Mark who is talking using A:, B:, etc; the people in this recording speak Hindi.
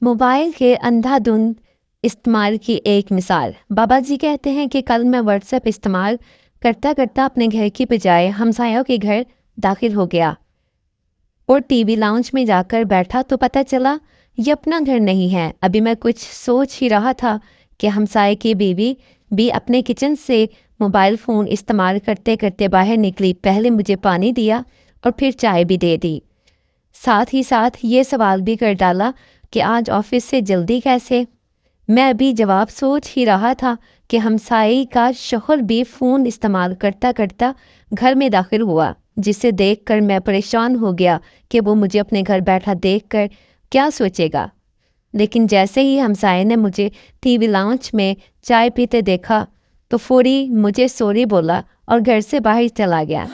A: मोबाइल के अंधाधुंध इस्तेमाल की एक मिसाल। बाबा जी कहते हैं कि कल मैं व्हाट्सएप इस्तेमाल करता करता अपने घर की बजाय हमसायों के घर दाखिल हो गया और टीवी लाउंज में जाकर बैठा तो पता चला ये अपना घर नहीं है। अभी मैं कुछ सोच ही रहा था कि हमसाए की बीवी भी अपने किचन से मोबाइल फ़ोन इस्तेमाल करते करते बाहर निकली। पहले मुझे पानी दिया और फिर चाय भी दे दी। साथ ही साथ ये सवाल भी कर डाला कि आज ऑफिस से जल्दी कैसे। मैं अभी जवाब सोच ही रहा था कि हमसाई का शौहर भी फ़ोन इस्तेमाल करता करता घर में दाखिल हुआ, जिसे देखकर मैं परेशान हो गया कि वो मुझे अपने घर बैठा देखकर क्या सोचेगा। लेकिन जैसे ही हमसाए ने मुझे टीवी लाउंज में चाय पीते देखा तो फौरी मुझे सॉरी बोला और घर से बाहर चला गया।